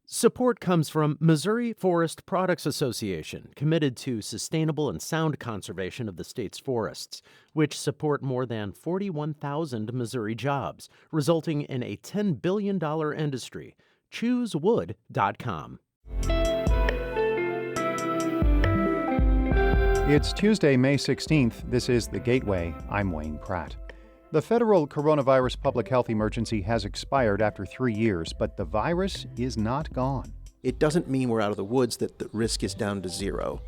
Support comes from Missouri Forest Products Association, committed to sustainable and sound conservation of the state's forests, which support more than 41,000 Missouri jobs, resulting in a $10 billion industry. ChooseWood.com. It's Tuesday, May 16th. This is The Gateway. I'm Wayne Pratt. The federal coronavirus public health emergency has expired after 3 years, but the virus is not gone. It doesn't mean we're out of the woods, that the risk is down to zero.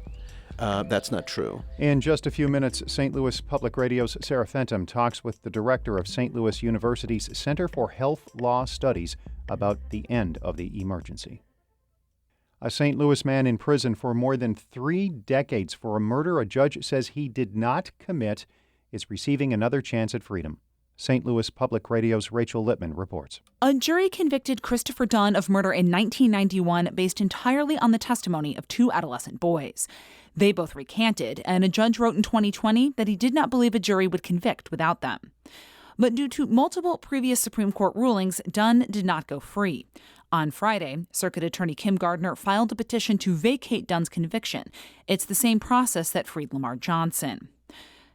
That's not true. In just a few minutes, St. Louis Public Radio's Sarah Fenton talks with the director of St. Louis University's Center for Health Law Studies about the end of the emergency. A St. Louis man in prison for more than 3 decades for a murder a judge says he did not commit is receiving another chance at freedom. St. Louis Public Radio's Rachel Lippman reports. A jury convicted Christopher Dunn of murder in 1991 based entirely on the testimony of 2 adolescent boys. They both recanted, and a judge wrote in 2020 that he did not believe a jury would convict without them. But due to multiple previous Supreme Court rulings, Dunn did not go free. On Friday, Circuit Attorney Kim Gardner filed a petition to vacate Dunn's conviction. It's the same process that freed Lamar Johnson.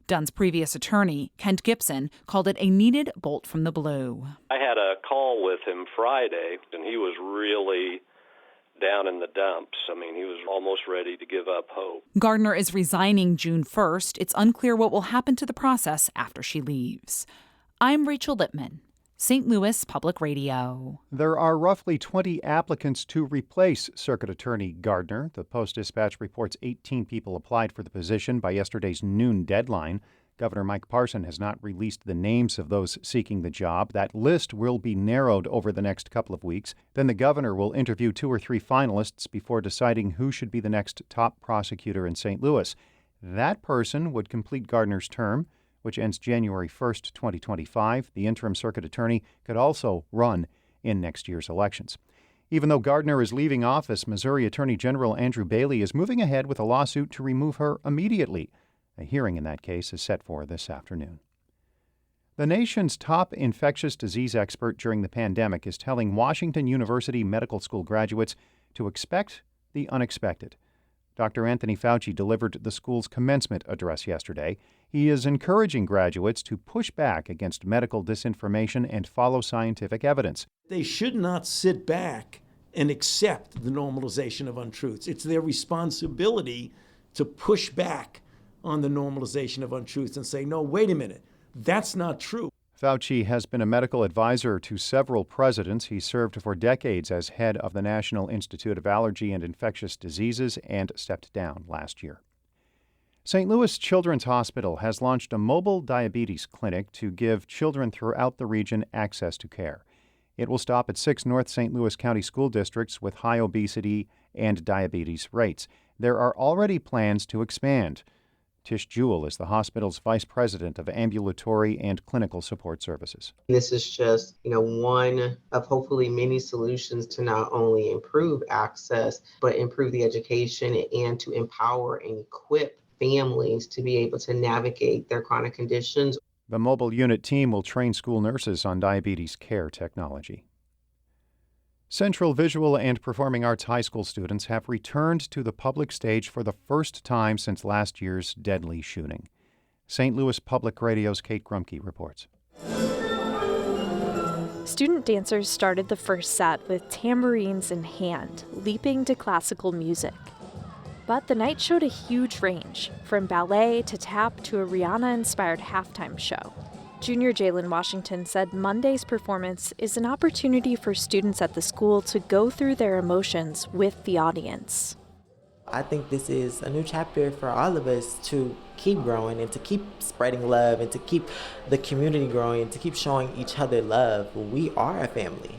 Dunn's previous attorney, Kent Gibson, called it a needed bolt from the blue. I had a call with him Friday, and he was really down in the dumps. I mean, he was almost ready to give up hope. Gardner is resigning June 1st. It's unclear what will happen to the process after she leaves. I'm Rachel Lippman, St. Louis Public Radio. There are roughly 20 applicants to replace Circuit Attorney Gardner. The Post-Dispatch reports 18 people applied for the position by yesterday's noon deadline. Governor Mike Parson has not released the names of those seeking the job. That list will be narrowed over the next couple of weeks. Then the governor will interview 2 or 3 finalists before deciding who should be the next top prosecutor in St. Louis. That person would complete Gardner's term, which ends January 1st, 2025. The interim circuit attorney could also run in next year's elections. Even though Gardner is leaving office, Missouri Attorney General Andrew Bailey is moving ahead with a lawsuit to remove her immediately. A hearing in that case is set for this afternoon. The nation's top infectious disease expert during the pandemic is telling Washington University Medical School graduates to expect the unexpected. Dr. Anthony Fauci delivered the school's commencement address yesterday. He is encouraging graduates to push back against medical disinformation and follow scientific evidence. They should not sit back and accept the normalization of untruths. It's their responsibility to push back on the normalization of untruths and say, no, wait a minute, that's not true. Fauci has been a medical advisor to several presidents. He served for decades as head of the National Institute of Allergy and Infectious Diseases and stepped down last year. St. Louis Children's Hospital has launched a mobile diabetes clinic to give children throughout the region access to care. It will stop at 6 North St. Louis County school districts with high obesity and diabetes rates. There are already plans to expand. Tish Jewell is the hospital's vice president of ambulatory and clinical support services. This is just, one of hopefully many solutions to not only improve access, but improve the education and to empower and equip families to be able to navigate their chronic conditions. The mobile unit team will train school nurses on diabetes care technology. Central Visual and Performing Arts high school students have returned to the public stage for the first time since last year's deadly shooting. St. Louis Public Radio's Kate Grumke reports. Student dancers started the first set with tambourines in hand, leaping to classical music. But the night showed a huge range, from ballet to tap to a Rihanna-inspired halftime show. Junior Jalen Washington said Monday's performance is an opportunity for students at the school to go through their emotions with the audience. I think this is a new chapter for all of us to keep growing and to keep spreading love and to keep the community growing and to keep showing each other love. We are a family.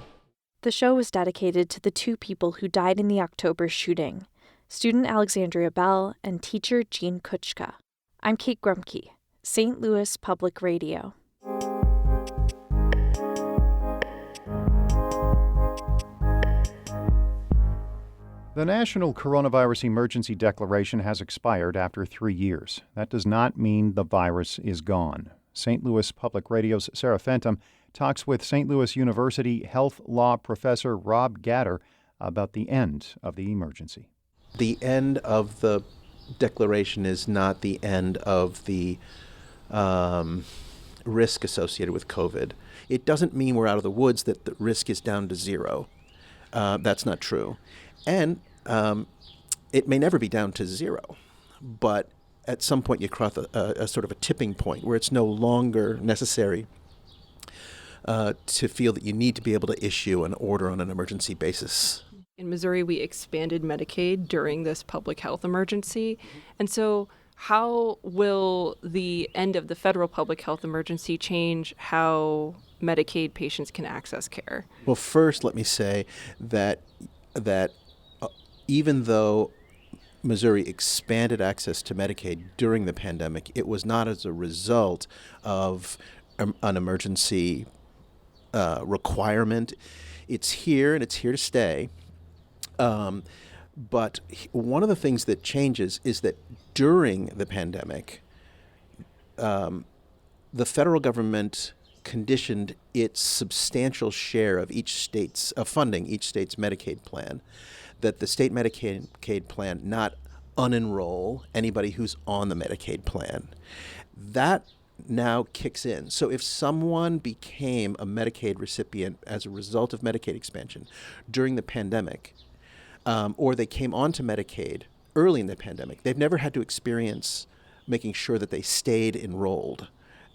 The show was dedicated to the 2 people who died in the October shooting, student Alexandria Bell and teacher Jean Kuchka. I'm Kate Grumke, St. Louis Public Radio. The national coronavirus emergency declaration has expired after 3 years. That does not mean the virus is gone. St. Louis Public Radio's Sarah Fenton talks with St. Louis University health law professor Rob Gatter about the end of the emergency. The end of the declaration is not the end of the risk associated with COVID. It doesn't mean we're out of the woods, that the risk is down to zero. That's not true. And it may never be down to zero, but at some point you cross a sort of a tipping point where it's no longer necessary to feel that you need to be able to issue an order on an emergency basis. In Missouri, we expanded Medicaid during this public health emergency. And so how will the end of the federal public health emergency change how Medicaid patients can access care? Well, first, let me say that even though Missouri expanded access to Medicaid during the pandemic, it was not as a result of an emergency requirement. It's here and it's here to stay. But one of the things that changes is that during the pandemic, the federal government conditioned its substantial share of funding each state's Medicaid plan, that the state Medicaid plan not unenroll anybody who's on the Medicaid plan. That now kicks in. So if someone became a Medicaid recipient as a result of Medicaid expansion during the pandemic, or they came onto Medicaid early in the pandemic, they've never had to experience making sure that they stayed enrolled,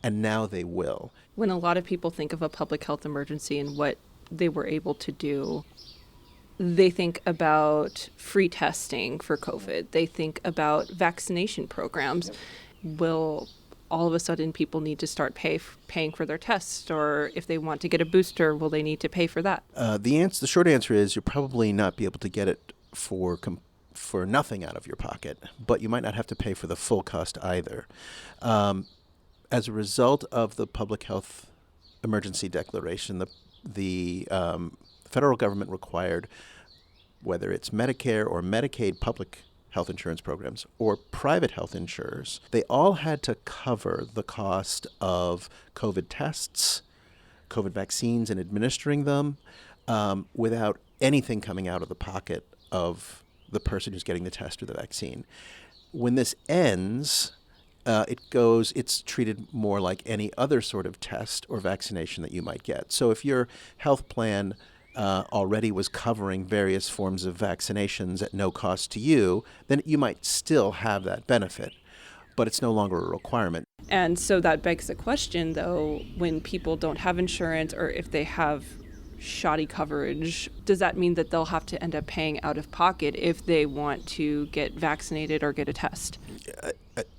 and now they will. When a lot of people think of a public health emergency and what they were able to do, they think about free testing for COVID. They think about vaccination programs. Will all of a sudden people need to start paying for their tests? Or if they want to get a booster, will they need to pay for that? The short answer is you'll probably not be able to get it for nothing out of your pocket, but you might not have to pay for the full cost either. As a result of the public health emergency declaration, the federal government required, whether it's Medicare or Medicaid public health insurance programs or private health insurers, they all had to cover the cost of COVID tests, COVID vaccines, and administering them without anything coming out of the pocket of the person who's getting the test or the vaccine. When this ends, it's treated more like any other sort of test or vaccination that you might get. So if your health plan already was covering various forms of vaccinations at no cost to you, then you might still have that benefit, but it's no longer a requirement. And so that begs the question, though, when people don't have insurance or if they have shoddy coverage, does that mean that they'll have to end up paying out of pocket if they want to get vaccinated or get a test?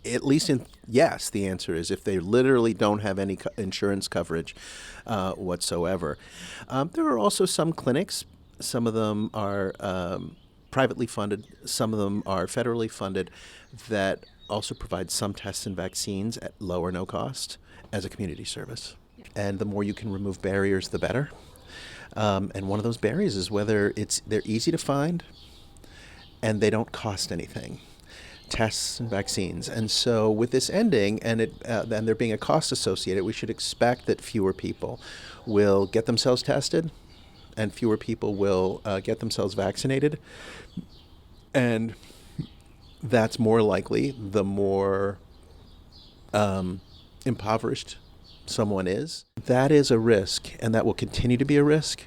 At least yes, the answer is if they literally don't have any insurance coverage whatsoever. There are also some clinics. Some of them are privately funded. Some of them are federally funded that also provide some tests and vaccines at low or no cost as a community service. And the more you can remove barriers, the better. And one of those barriers is whether they're easy to find and they don't cost anything. Tests and vaccines. And so with this ending and there being a cost associated, we should expect that fewer people will get themselves tested and fewer people will get themselves vaccinated. And that's more likely the more impoverished someone is. That is a risk, and that will continue to be a risk.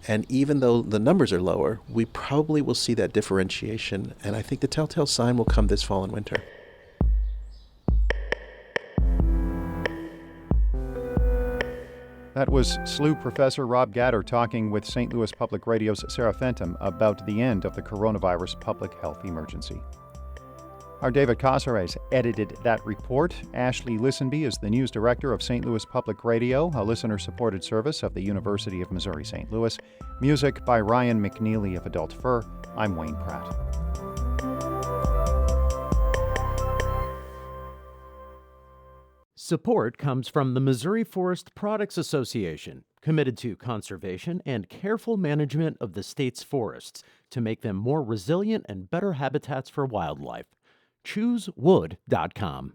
And even though the numbers are lower, we probably will see that differentiation. And I think the telltale sign will come this fall and winter. That was SLU Professor Rob Gatter talking with St. Louis Public Radio's Sarah Fenton about the end of the coronavirus public health emergency. Our David Casares edited that report. Ashley Lisenby is the news director of St. Louis Public Radio, a listener-supported service of the University of Missouri-St. Louis. Music by Ryan McNeely of Adult Fur. I'm Wayne Pratt. Support comes from the Missouri Forest Products Association, committed to conservation and careful management of the state's forests to make them more resilient and better habitats for wildlife. ChooseWood.com.